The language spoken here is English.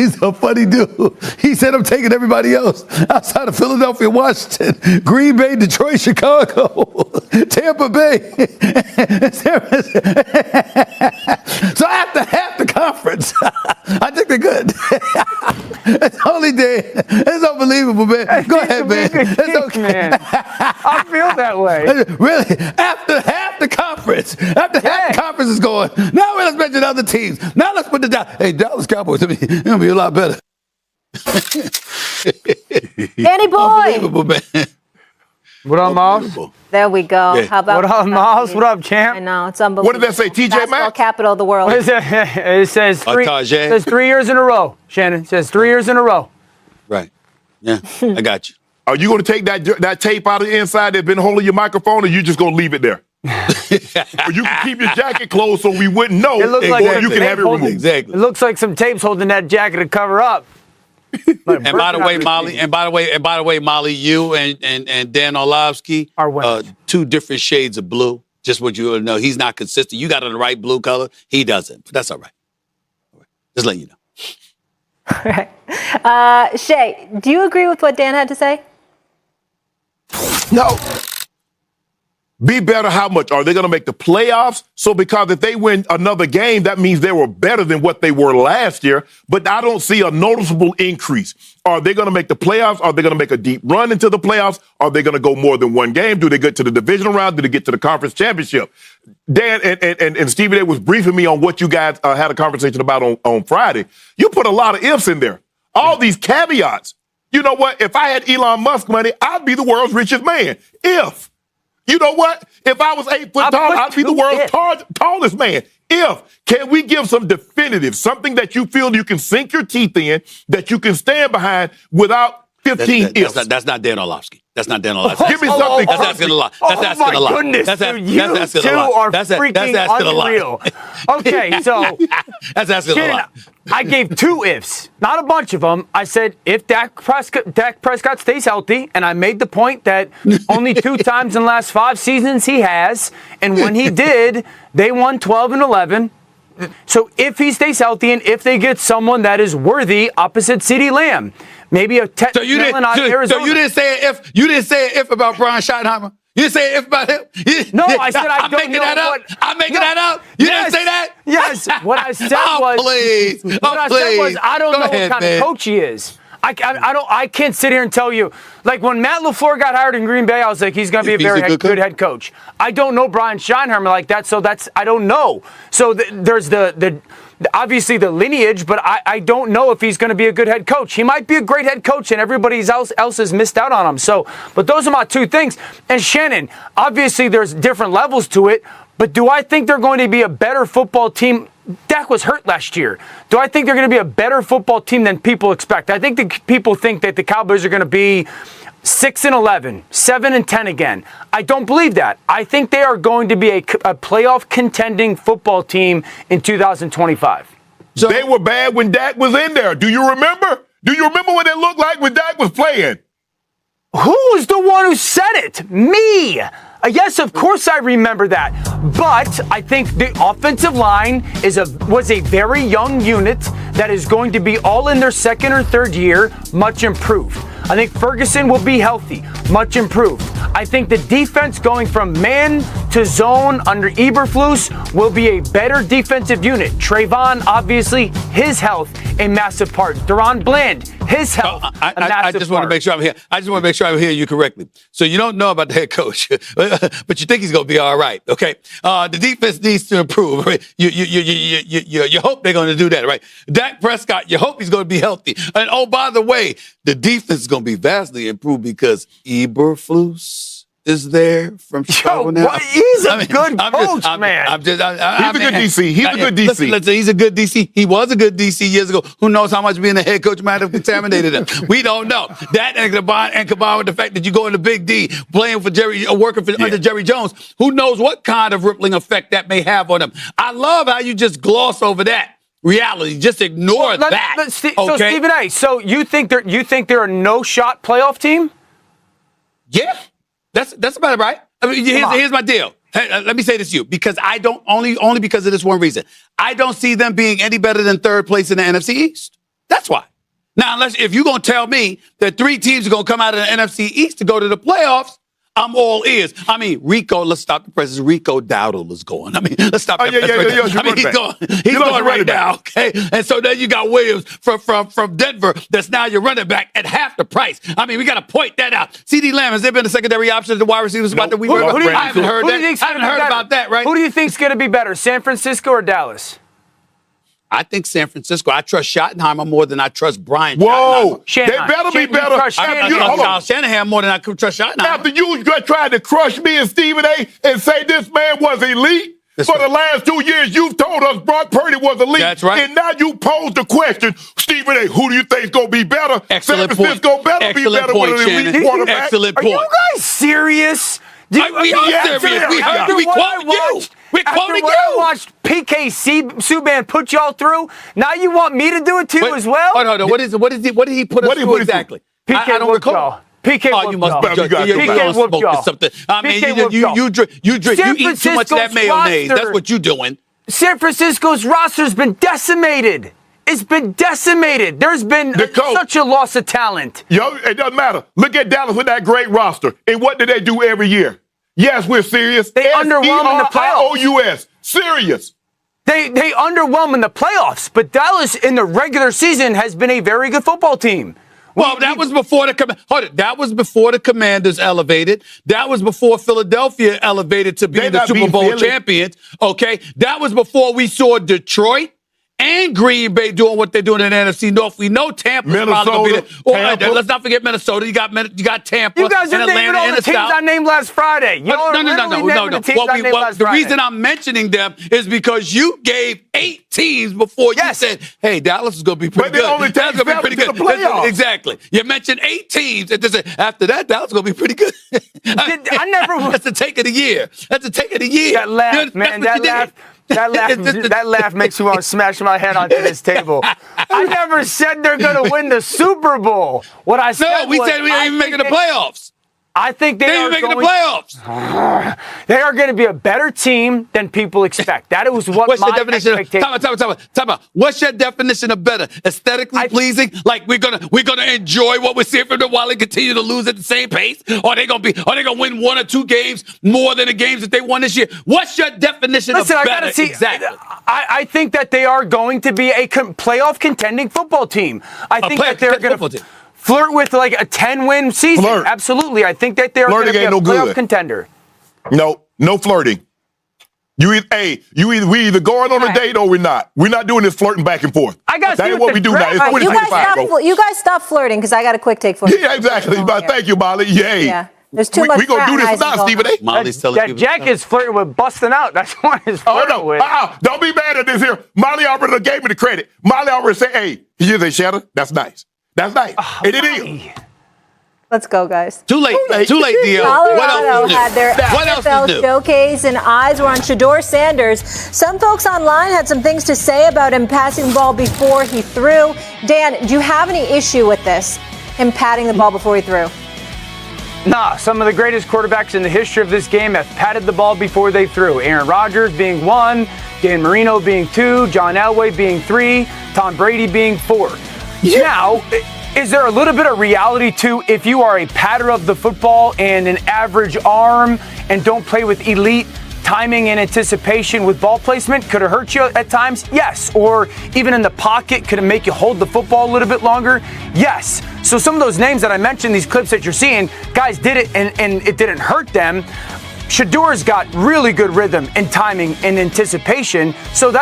He's a funny dude. He said, I'm taking everybody else outside of Philadelphia, Washington, Green Bay, Detroit, Chicago, Tampa Bay. So after half the conference, I think they're good. It's only Dan. It's unbelievable, man. Go ahead, man. It's okay. Man. I feel that way. Really? After half the conference, half the conference is going. Now let's mention other teams. Now let's put the down. Hey, Dallas Cowboys, it's gonna be a lot better. Danny boy. Unbelievable, man. What up, Miles? There we go. Yeah. How about What up, Miles? What up, champ? I know, it's unbelievable. What did that say, TJ Basketball Maxx? capital of the world. What is it? It says Tajay. it says 3 years in a row, Shannon. It says 3 years in a row. Right. Yeah, I got you. Are you going to take that tape out of the inside that's been holding your microphone, or you just going to leave it there? Or you can keep your jacket closed so we wouldn't know, It looks like or you can have it removed. Exactly. It looks like some tape's holding that jacket to cover up. And by the way, Molly, you and Dan Orlovsky Are winners. two different shades of blue. Just what you know. He's not consistent. You got on the right blue color. He doesn't. But that's all right. Just letting you know. Right. Shay, do you agree with what Dan had to say? No. Be better how much? Are they going to make the playoffs? So because if they win another game, that means they were better than what they were last year. But I don't see a noticeable increase. Are they going to make the playoffs? Are they going to make a deep run into the playoffs? Are they going to go more than one game? Do they get to the divisional round? Do they get to the conference championship? Dan and Stevie A was briefing me on what you guys had a conversation about on Friday. You put a lot of ifs in there. All these caveats. You know what? If I had Elon Musk money, I'd be the world's richest man. If. You know what? If I was 8 foot tall, I'd be the world's tallest man. Can we give some definitive, something that you feel you can sink your teeth in, that you can stand behind without 15 ifs? That's not Dan Orlovsky. That's not Dan Orlovsky. Give me something. That's asking a lot. That's asking a lot. Goodness, That's dude, you asking two a lot. are That's freaking asking a lot. unreal. Okay, so That's asking a Shannon, lot. I gave 2 ifs, not a bunch of them. I said if Dak Prescott stays healthy, and I made the point that only 2 times in the last 5 seasons he has, and when he did, they won 12 and 11. So if he stays healthy and if they get someone that is worthy opposite CeeDee Lamb, maybe a So you didn't say if. You didn't say if about Brian Schottenheimer. You didn't say if about him. No, I said I I'm don't making know that up. what. I'm making that up. You didn't say that. Yes. What I said Oh, was. please. What I said was I don't Go know ahead, what kind man. of coach he is. I can't sit here and tell you. Like when Matt LaFleur got hired in Green Bay, I was like, he's going to be a very good head coach. I don't know Brian Schottenheimer like that, so I don't know. So there's the obviously the lineage, but I don't know if he's going to be a good head coach. He might be a great head coach, and everybody else has missed out on him. So, but those are my 2 things. And Shannon, obviously there's different levels to it, but do I think they're going to be a better football team? Dak was hurt last year. Do I think they're going to be a better football team than people expect? I think the people think that the Cowboys are going to be 6 and 11, 7 and 10 again. I don't believe that. I think they are going to be a playoff contending football team in 2025. So they were bad when Dak was in there. Do you remember? Do you remember what it looked like when Dak was playing? Who was the one who said it? Me. Yes, of course I remember that. But I think the offensive line was a very young unit that is going to be all in their 2nd or 3rd year, much improved. I think Ferguson will be healthy, much improved. I think the defense going from man to zone under Eberflus will be a better defensive unit. Trayvon, obviously, his health, a massive part. Deron Bland, his health, a massive part. I just want to make sure I'm here. I just want to make sure I'm hearing you correctly. So you don't know about the head coach, but you think he's going to be all right, okay? The defense needs to improve. Right? You hope they're going to do that, right? Dak Prescott, you hope he's going to be healthy. And oh, by the way, the defense is going to be vastly improved because Eberflus is there from Chicago now. He's a good coach, man. He's a good DC. He's a good DC. Listen, he's a good DC. He was a good DC years ago. Who knows how much being the head coach might have contaminated him? We don't know. That and combined with the fact that you go into Big D, playing for under Jerry Jones, who knows what kind of rippling effect that may have on him. I love how you just gloss over that reality. Just ignore that. So Stephen A., so you think they're a no-shot playoff team? Yeah. That's about it, right? I mean, here's my deal. Hey, let me say this to you, because I don't only because of this one reason. I don't see them being any better than 3rd place in the NFC East. That's why. Now, if you're going to tell me that 3 teams are going to come out of the NFC East to go to the playoffs, I'm all ears. I mean, let's stop the presses. Rico Dowdle is going. I mean, let's stop that. He's going right now, okay? And so then you got Williams from Denver that's now your running back at half the price. I mean, we got to point that out. CD Lamb, has there been a secondary option at the wide receivers spot that we heard about? I haven't heard that. I haven't heard about that, right? Who do you think's going to be better, San Francisco or Dallas? I think San Francisco. I trust Schottenheimer more than I trust Brian. Whoa, Schottenheimer. they better be better. I trust Shanahan more than I trust Schottenheimer. After you tried to crush me and Stephen A. and say this man was elite, for the last 2 years, you've told us Brock Purdy was elite. That's right. And now you pose the question, Stephen A., who do you think is going to be better? Excellent San Francisco point. better be better with an elite quarterback. Excellent Are point. you guys serious? We are serious. We heard you. We quoted you. We're quoting you. I watched PK Subban put y'all through. Now you want me to do it too as well? Hold on. What did he put us through exactly? PK I don't recall. PK you must be PK whooped y'all. Something. I mean, you eat too much of that mayonnaise. That's what you're doing. San Francisco's roster's been decimated. It's been decimated. There's been such a loss of talent. Yo, it doesn't matter. Look at Dallas with that great roster. And what do they do every year? Yes, we're serious. They underwhelm in the playoffs. S-E-R-I-O-U-S. Serious. They underwhelm in the playoffs, but Dallas in the regular season has been a very good football team. Well, that was before that was before the Commanders elevated. That was before Philadelphia elevated to being the Super Bowl champions. Okay, that was before we saw Detroit and Green Bay doing what they're doing in the NFC North. We know Tampa's probably going to be there. Let's not forget Minnesota. You got Tampa. You guys are and naming Atlanta all the teams I named last Friday. No. The reason I'm mentioning them is because you gave 8 teams before you said, "Hey, Dallas is going to be pretty good." Dallas is going to be pretty good. Exactly. You mentioned 8 teams, and after that, Dallas is going to be pretty good. I never. That's the take of the year. That's the take of the year. That laugh, man. That laugh makes me want to smash my head onto this table. I never said they're going to win the Super Bowl. What I said we said we ain't even making the playoffs. I think they are making the playoffs. They are going to be a better team than people expect. That was what my expectation. Time out. What's your definition of better? Aesthetically pleasing? Like we're gonna enjoy what we're seeing from them while they continue to lose at the same pace? Or are they gonna win 1 or 2 games more than the games that they won this year? What's your definition of better? I gotta see. Exactly. I think that they are going to be a playoff contending football team. I think that they're going to flirt with like a 10-win season. Absolutely. I think that they're going to be a playoff contender. No flirting. We either going on a date or we're not. We're not doing this flirting back and forth. That is what we do now. It's you guys stop flirting because I got a quick take for you. Yeah, exactly. Thank you, Molly. Yay. Yeah. There's too much. We're going to do this now, Stephen A. Molly's telling that Jack is flirting with busting out. That's what he's flirting with. Don't be mad at this here. Molly already gave me the credit. Molly already said, hey, you say, Shedeur, that's nice. That's nice. And it is. Let's go, guys. Too late, Dio. Colorado had their NFL showcase, and eyes were on Shedeur Sanders. Some folks online had some things to say about him passing the ball before he threw. Dan, do you have any issue with this, him patting the ball before he threw? Nah, some of the greatest quarterbacks in the history of this game have patted the ball before they threw. Aaron Rodgers being 1, Dan Marino being 2, John Elway being 3, Tom Brady being 4. Now, is there a little bit of reality to if you are a patter of the football and an average arm and don't play with elite timing and anticipation with ball placement? Could it hurt you at times? Yes. Or even in the pocket, could it make you hold the football a little bit longer? Yes. So some of those names that I mentioned, these clips that you're seeing, guys did it and it didn't hurt them. Shedeur's got really good rhythm and timing and anticipation. So that